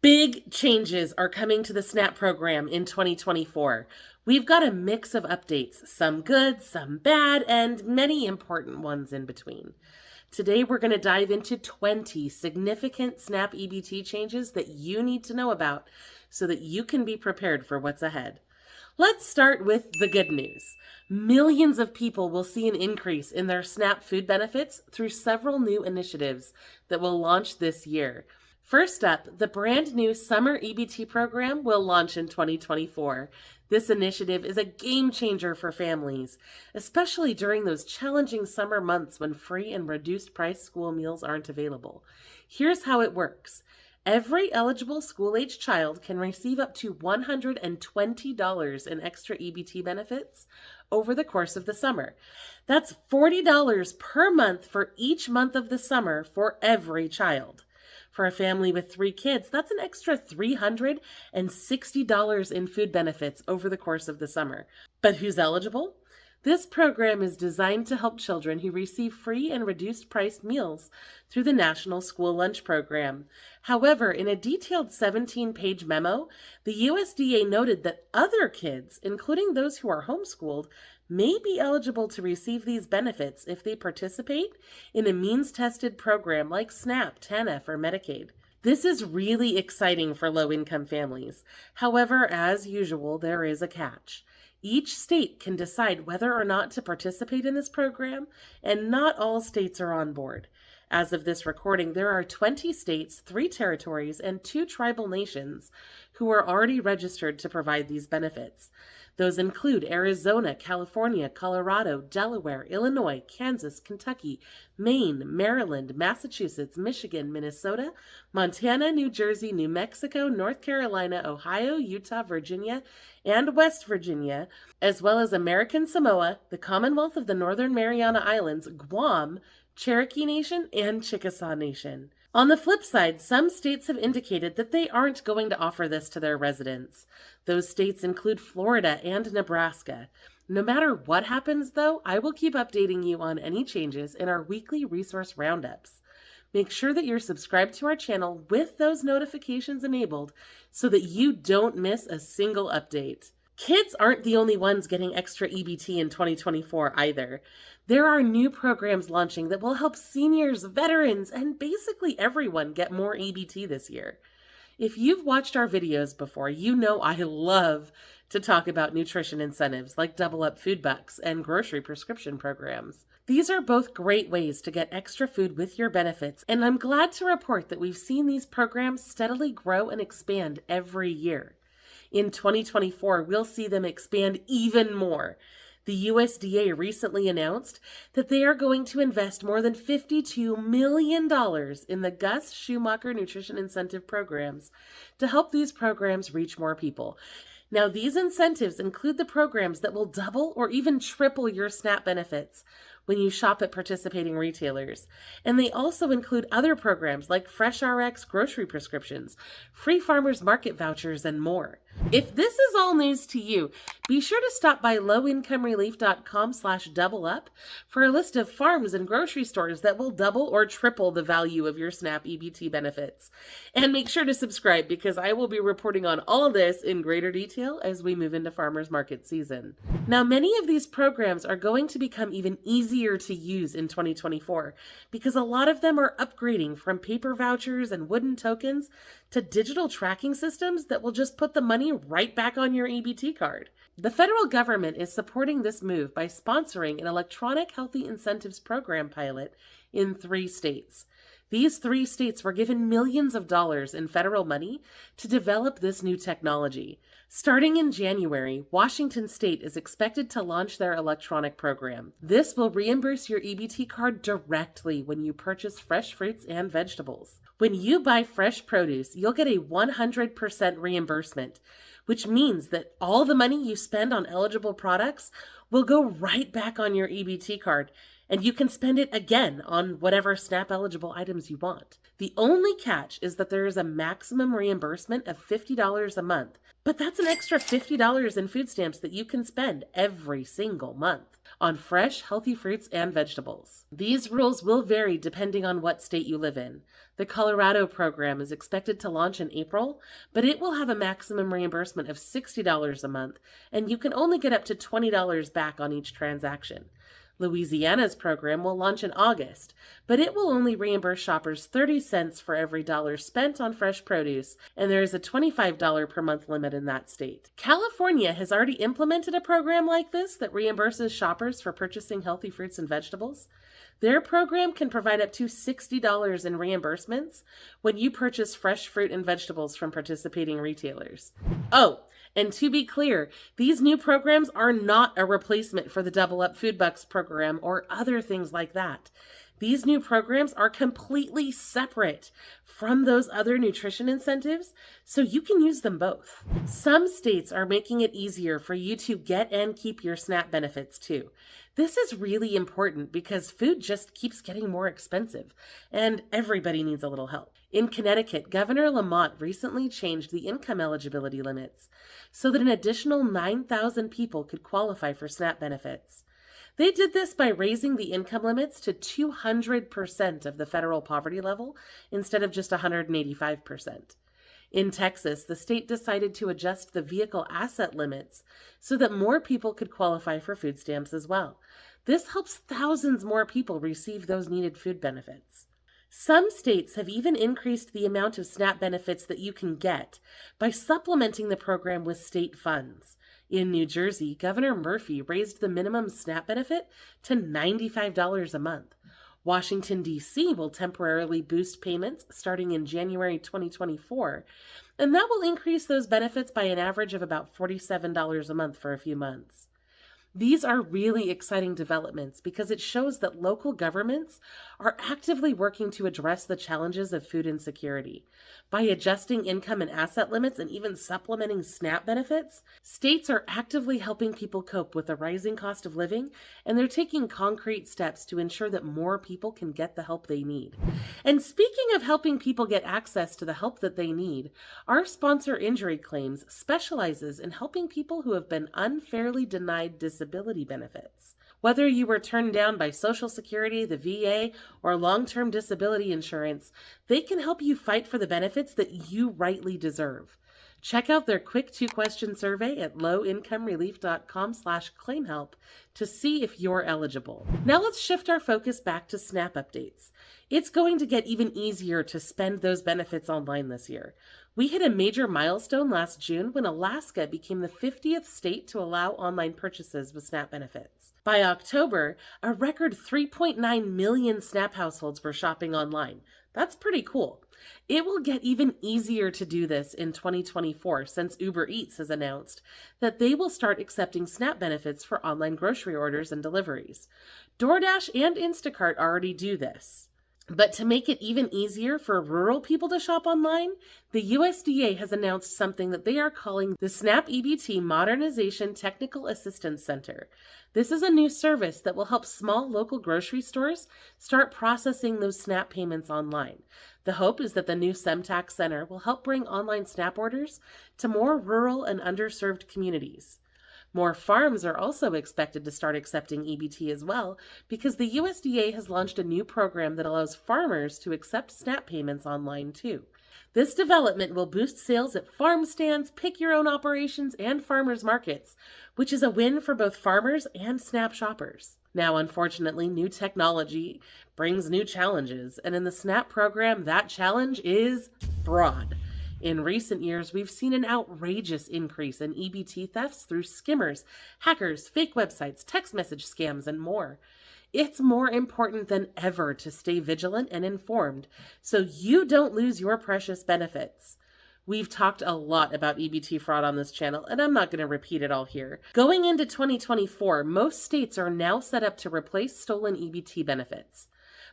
Big changes are coming to the SNAP program in 2024. We've got a mix of updates, some good, some bad, and many important ones in between. Today, we're going to dive into 20 significant SNAP EBT changes that you need to know about so that you can be prepared for what's ahead. Let's start with the good news. Millions of people will see an increase in their SNAP food benefits through several new initiatives that will launch this year. First up, the brand new Summer EBT program will launch in 2024. This initiative is a game changer for families, especially during those challenging summer months when free and reduced price school meals aren't available. Here's how it works. Every eligible school-age child can receive up to $120 in extra EBT benefits over the course of the summer. That's $40 per month for each month of the summer for every child. For a family with 3 kids, that's an extra $360 in food benefits over the course of the summer. But who's eligible? This program is designed to help children who receive free and reduced price meals through the National School Lunch Program. However, in a detailed 17-page memo, the USDA noted that other kids, including those who are homeschooled, may be eligible to receive these benefits if they participate in a means-tested program like SNAP, TANF, or Medicaid. This is really exciting for low-income families. However, as usual, there is a catch. Each state can decide whether or not to participate in this program, and not all states are on board. As of this recording, there are 20 states, 3 territories, and 2 tribal nations who are already registered to provide these benefits. Those include Arizona, California, Colorado, Delaware, Illinois, Kansas, Kentucky, Maine, Maryland, Massachusetts, Michigan, Minnesota, Montana, New Jersey, New Mexico, North Carolina, Ohio, Utah, Virginia, and West Virginia, as well as American Samoa, the Commonwealth of the Northern Mariana Islands, Guam, Cherokee Nation, and Chickasaw Nation. On the flip side, some states have indicated that they aren't going to offer this to their residents. Those states include Florida and Nebraska. No matter what happens, though, I will keep updating you on any changes in our weekly resource roundups. Make sure that you're subscribed to our channel with those notifications enabled so that you don't miss a single update. Kids aren't the only ones getting extra EBT in 2024 either. There are new programs launching that will help seniors, veterans, and basically everyone get more EBT this year. If you've watched our videos before, you know I love to talk about nutrition incentives like Double Up Food Bucks and grocery prescription programs. These are both great ways to get extra food with your benefits, and I'm glad to report that we've seen these programs steadily grow and expand every year. In 2024, we'll see them expand even more. The USDA recently announced that they are going to invest more than $52 million in the Gus Schumacher Nutrition Incentive Programs to help these programs reach more people. Now, these incentives include the programs that will double or even triple your SNAP benefits when you shop at participating retailers. And they also include other programs like FreshRx grocery prescriptions, free farmers market vouchers, and more. If this is all news to you, be sure to stop by lowincomerelief.com/doubleUp for a list of farms and grocery stores that will double or triple the value of your SNAP EBT benefits. And make sure to subscribe because I will be reporting on all this in greater detail as we move into farmers market season. Now, many of these programs are going to become even easier to use in 2024 because a lot of them are upgrading from paper vouchers and wooden tokens to digital tracking systems that will just put the money right back on your EBT card. The federal government is supporting this move by sponsoring an electronic healthy incentives program pilot in 3 states. These 3 states were given millions of dollars in federal money to develop this new technology. Starting in January, Washington State is expected to launch their electronic program. This will reimburse your EBT card directly when you purchase fresh fruits and vegetables. When you buy fresh produce, you'll get a 100% reimbursement, which means that all the money you spend on eligible products will go right back on your EBT card, and you can spend it again on whatever SNAP eligible items you want. The only catch is that there is a maximum reimbursement of $50 a month, but that's an extra $50 in food stamps that you can spend every single month. on fresh, healthy fruits and vegetables. These rules will vary depending on what state you live in. The Colorado program is expected to launch in April, but it will have a maximum reimbursement of $60 a month, and you can only get up to $20 back on each transaction. Louisiana's program will launch in August, but it will only reimburse shoppers 30 cents for every dollar spent on fresh produce, and there is a $25 per month limit in that state. California has already implemented a program like this that reimburses shoppers for purchasing healthy fruits and vegetables. Their program can provide up to $60 in reimbursements when you purchase fresh fruit and vegetables from participating retailers. Oh, and to be clear, these new programs are not a replacement for the Double Up Food Bucks program or other things like that. These new programs are completely separate from those other nutrition incentives, so you can use them both. Some states are making it easier for you to get and keep your SNAP benefits too. This is really important because food just keeps getting more expensive, and everybody needs a little help. In Connecticut, Governor Lamont recently changed the income eligibility limits so that an additional 9,000 people could qualify for SNAP benefits. They did this by raising the income limits to 200% of the federal poverty level instead of just 185%. In Texas, the state decided to adjust the vehicle asset limits so that more people could qualify for food stamps as well. This helps thousands more people receive those needed food benefits. Some states have even increased the amount of SNAP benefits that you can get by supplementing the program with state funds. In New Jersey, Governor Murphy raised the minimum SNAP benefit to $95 a month. Washington, D.C. will temporarily boost payments starting in January 2024, and that will increase those benefits by an average of about $47 a month for a few months. These are really exciting developments because it shows that local governments are actively working to address the challenges of food insecurity. By adjusting income and asset limits and even supplementing SNAP benefits, states are actively helping people cope with the rising cost of living, and they're taking concrete steps to ensure that more people can get the help they need. And speaking of helping people get access to the help that they need, our sponsor Injury Claims specializes in helping people who have been unfairly denied disability benefits. Whether you were turned down by Social Security, the VA, or long-term disability insurance, they can help you fight for the benefits that you rightly deserve. Check out their quick 2-question survey at lowincomerelief.com/claimhelp to see if you're eligible. Now let's shift our focus back to SNAP updates. It's going to get even easier to spend those benefits online this year. We hit a major milestone last June when Alaska became the 50th state to allow online purchases with SNAP benefits. By October, a record 3.9 million SNAP households were shopping online. That's pretty cool. It will get even easier to do this in 2024 since Uber Eats has announced that they will start accepting SNAP benefits for online grocery orders and deliveries. DoorDash and Instacart already do this. But to make it even easier for rural people to shop online, the USDA has announced something that they are calling the SNAP EBT Modernization Technical Assistance Center. This is a new service that will help small local grocery stores start processing those SNAP payments online. The hope is that the new SEMTAC Center will help bring online SNAP orders to more rural and underserved communities. More farms are also expected to start accepting EBT as well because the USDA has launched a new program that allows farmers to accept SNAP payments online too. This development will boost sales at farm stands, pick-your-own operations, and farmers markets, which is a win for both farmers and SNAP shoppers. Now, unfortunately, new technology brings new challenges, and in the SNAP program, that challenge is fraud. In recent years, we've seen an outrageous increase in EBT thefts through skimmers, hackers, fake websites, text message scams, and more. It's more important than ever to stay vigilant and informed so you don't lose your precious benefits. We've talked a lot about EBT fraud on this channel, and I'm not going to repeat it all here. Going into 2024, most states are now set up to replace stolen EBT benefits.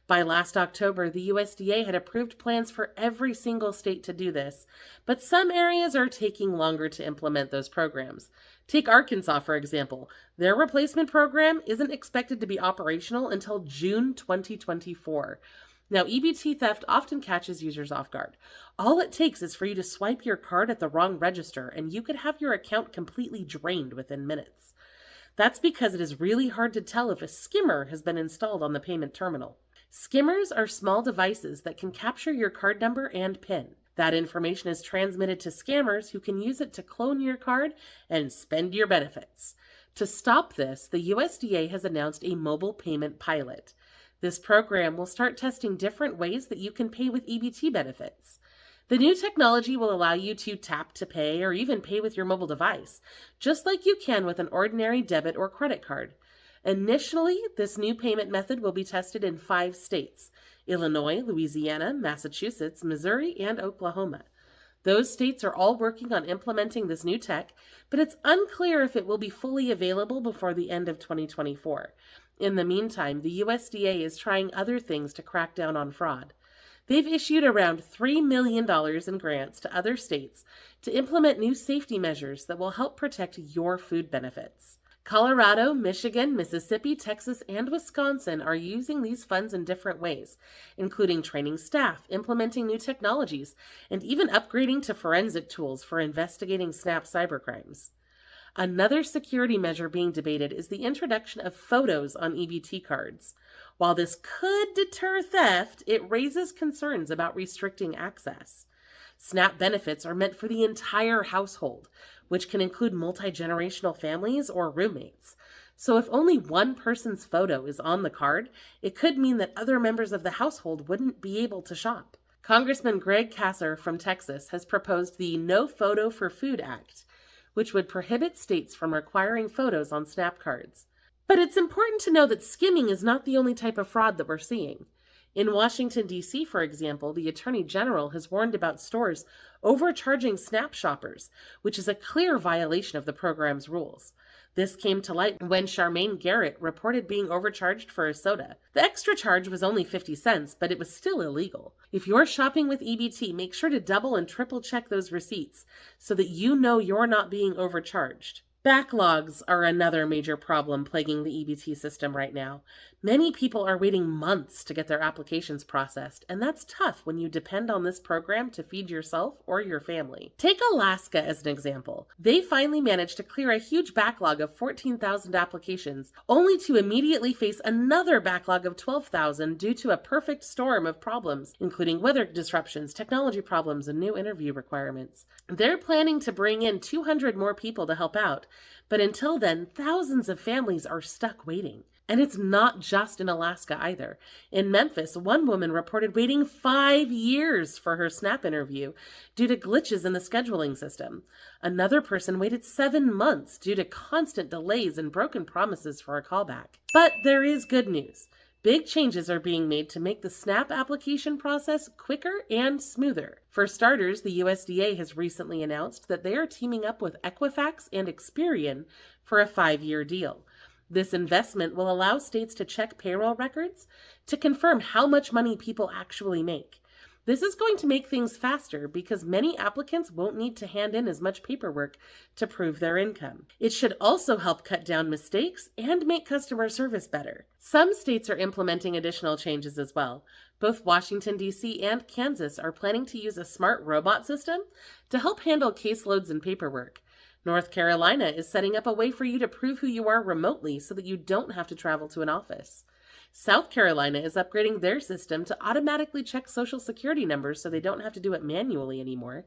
By last October, the USDA had approved plans for every single state to do this, but some areas are taking longer to implement those programs. Take Arkansas, for example. Their replacement program isn't expected to be operational until June 2024. Now, EBT theft often catches users off guard. All it takes is for you to swipe your card at the wrong register, and you could have your account completely drained within minutes. That's because it is really hard to tell if a skimmer has been installed on the payment terminal. Skimmers are small devices that can capture your card number and PIN. That information is transmitted to scammers who can use it to clone your card and spend your benefits. To stop this, the USDA has announced a mobile payment pilot. This program will start testing different ways that you can pay with EBT benefits. The new technology will allow you to tap to pay or even pay with your mobile device, just like you can with an ordinary debit or credit card. Initially, this new payment method will be tested in 5 states: Illinois, Louisiana, Massachusetts, Missouri, and Oklahoma. Those states are all working on implementing this new tech, but it's unclear if it will be fully available before the end of 2024. In the meantime, the USDA is trying other things to crack down on fraud. They've issued around $3 million in grants to other states to implement new safety measures that will help protect your food benefits. Colorado, Michigan, Mississippi, Texas, and Wisconsin are using these funds in different ways, including training staff, implementing new technologies, and even upgrading to forensic tools for investigating SNAP cybercrimes. Another security measure being debated is the introduction of photos on EBT cards. While this could deter theft, it raises concerns about restricting access. SNAP benefits are meant for the entire household, which can include multi-generational families or roommates. So if only one person's photo is on the card, it could mean that other members of the household wouldn't be able to shop. Congressman Greg Kasser from Texas has proposed the No Photo for Food Act, which would prohibit states from requiring photos on SNAP cards. But it's important to know that skimming is not the only type of fraud that we're seeing. In Washington, D.C., for example, the Attorney General has warned about stores overcharging SNAP shoppers, which is a clear violation of the program's rules. This came to light when Charmaine Garrett reported being overcharged for a soda. The extra charge was only 50 cents, but it was still illegal. If you're shopping with EBT, make sure to double and triple check those receipts so that you know you're not being overcharged. Backlogs are another major problem plaguing the EBT system right now. Many people are waiting months to get their applications processed, and that's tough when you depend on this program to feed yourself or your family. Take Alaska as an example. They finally managed to clear a huge backlog of 14,000 applications, only to immediately face another backlog of 12,000 due to a perfect storm of problems, including weather disruptions, technology problems, and new interview requirements. They're planning to bring in 200 more people to help out, but until then, thousands of families are stuck waiting. And it's not just in Alaska either. In Memphis, one woman reported waiting 5 years for her SNAP interview due to glitches in the scheduling system. Another person waited 7 months due to constant delays and broken promises for a callback. But there is good news. Big changes are being made to make the SNAP application process quicker and smoother. For starters, the USDA has recently announced that they are teaming up with Equifax and Experian for a 5-year deal. This investment will allow states to check payroll records to confirm how much money people actually make. This is going to make things faster because many applicants won't need to hand in as much paperwork to prove their income. It should also help cut down mistakes and make customer service better. Some states are implementing additional changes as well. Both Washington, D.C. and Kansas are planning to use a smart robot system to help handle caseloads and paperwork. North Carolina is setting up a way for you to prove who you are remotely so that you don't have to travel to an office. South Carolina is upgrading their system to automatically check social security numbers so they don't have to do it manually anymore.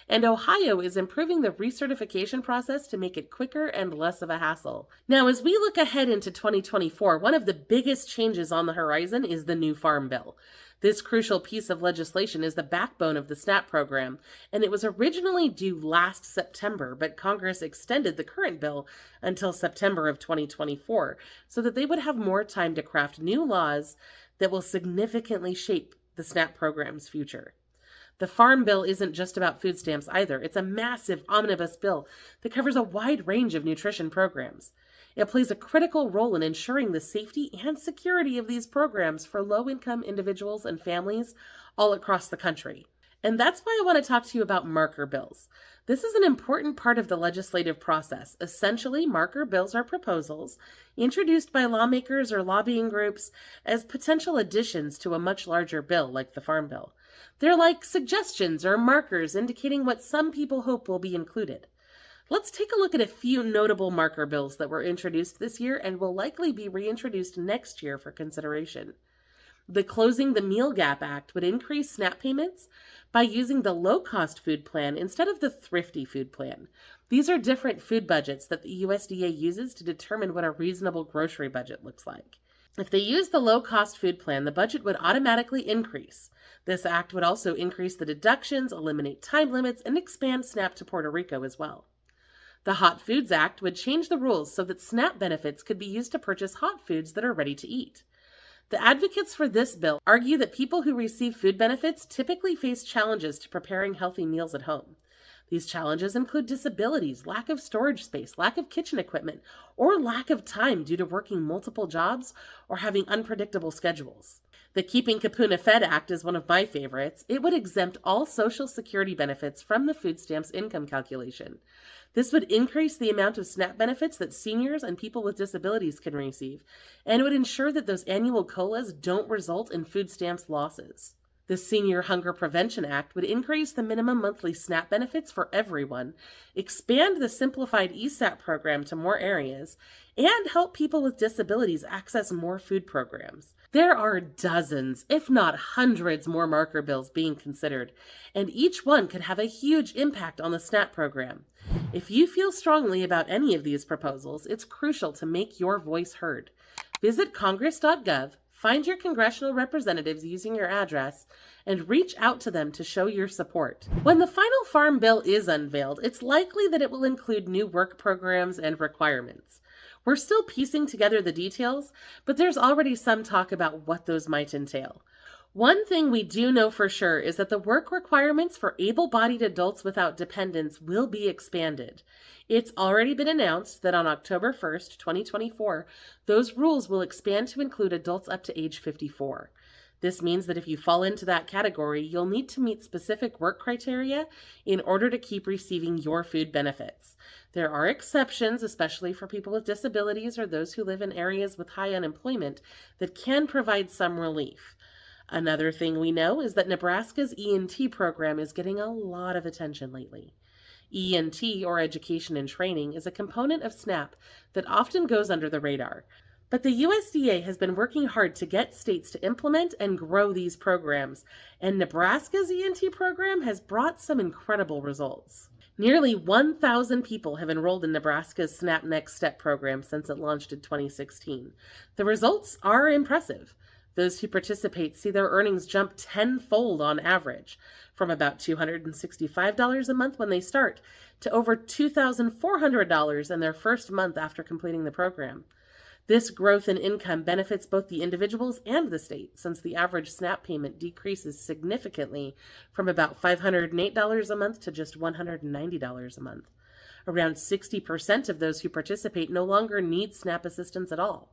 And Ohio is improving the recertification process to make it quicker and less of a hassle. Now, as we look ahead into 2024, one of the biggest changes on the horizon is the new Farm Bill. This crucial piece of legislation is the backbone of the SNAP program, and it was originally due last September, but Congress extended the current bill until September of 2024 so that they would have more time to craft new laws that will significantly shape the SNAP program's future. The Farm Bill isn't just about food stamps either. It's a massive omnibus bill that covers a wide range of nutrition programs. It plays a critical role in ensuring the safety and security of these programs for low-income individuals and families all across the country. And that's why I want to talk to you about marker bills. This is an important part of the legislative process. Essentially, marker bills are proposals introduced by lawmakers or lobbying groups as potential additions to a much larger bill like the Farm Bill. They're like suggestions or markers indicating what some people hope will be included. Let's take a look at a few notable marker bills that were introduced this year and will likely be reintroduced next year for consideration. The Closing the Meal Gap Act would increase SNAP payments by using the low-cost food plan instead of the thrifty food plan. These are different food budgets that the USDA uses to determine what a reasonable grocery budget looks like. If they use the low-cost food plan, the budget would automatically increase. This act would also increase the deductions, eliminate time limits, and expand SNAP to Puerto Rico as well. The Hot Foods Act would change the rules so that SNAP benefits could be used to purchase hot foods that are ready to eat. The advocates for this bill argue that people who receive food benefits typically face challenges to preparing healthy meals at home. These challenges include disabilities, lack of storage space, lack of kitchen equipment, or lack of time due to working multiple jobs or having unpredictable schedules. The Keeping Kapuna Fed Act is one of my favorites. It would exempt all Social Security benefits from the food stamps income calculation. This would increase the amount of SNAP benefits that seniors and people with disabilities can receive, and would ensure that those annual COLAs don't result in food stamps losses. The Senior Hunger Prevention Act would increase the minimum monthly SNAP benefits for everyone, expand the simplified ESAP program to more areas, and help people with disabilities access more food programs. There are dozens, if not hundreds, more marker bills being considered, and each one could have a huge impact on the SNAP program. If you feel strongly about any of these proposals, it's crucial to make your voice heard. Visit congress.gov, find your congressional representatives using your address, and reach out to them to show your support. When the final Farm Bill is unveiled, it's likely that it will include new work programs and requirements. We're still piecing together the details, but there's already some talk about what those might entail. One thing we do know for sure is that the work requirements for able-bodied adults without dependents will be expanded. It's already been announced that on October 1st, 2024, those rules will expand to include adults up to age 54. This means that if you fall into that category, you'll need to meet specific work criteria in order to keep receiving your food benefits. There are exceptions, especially for people with disabilities or those who live in areas with high unemployment, that can provide some relief. Another thing we know is that Nebraska's EBT program is getting a lot of attention lately. EBT, or Education and Training, is a component of SNAP that often goes under the radar. But the USDA has been working hard to get states to implement and grow these programs, and Nebraska's EBT program has brought some incredible results. Nearly 1,000 people have enrolled in Nebraska's SNAP Next Step program since it launched in 2016. The results are impressive. Those who participate see their earnings jump tenfold on average, from about $265 a month when they start to over $2,400 in their first month after completing the program. This growth in income benefits both the individuals and the state, since the average SNAP payment decreases significantly from about $508 a month to just $190 a month. Around 60% of those who participate no longer need SNAP assistance at all.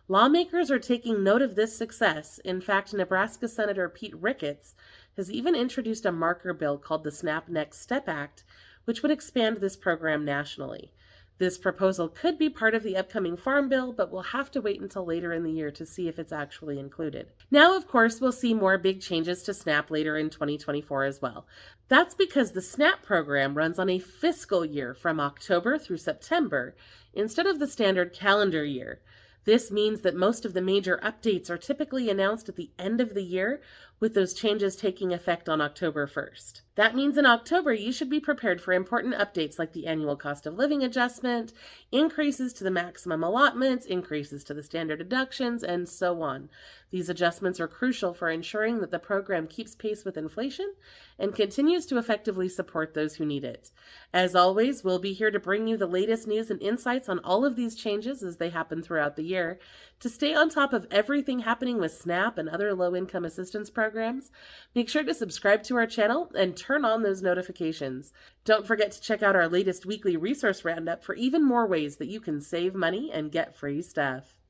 Lawmakers are taking note of this success. In fact, Nebraska Senator Pete Ricketts has even introduced a marker bill called the SNAP Next Step Act, which would expand this program nationally. This proposal could be part of the upcoming Farm Bill, but we'll have to wait until later in the year to see if it's actually included. Now, of course, we'll see more big changes to SNAP later in 2024 as well. That's because the SNAP program runs on a fiscal year from October through September instead of the standard calendar year. This means that most of the major updates are typically announced at the end of the year, with those changes taking effect on October 1st. That means in October, you should be prepared for important updates like the annual cost of living adjustment, increases to the maximum allotments, increases to the standard deductions, and so on. These adjustments are crucial for ensuring that the program keeps pace with inflation and continues to effectively support those who need it. As always, we'll be here to bring you the latest news and insights on all of these changes as they happen throughout the year. To stay on top of everything happening with SNAP and other low-income assistance programs, make sure to subscribe to our channel and turn on those notifications. Don't forget to check out our latest weekly resource roundup for even more ways that you can save money and get free stuff.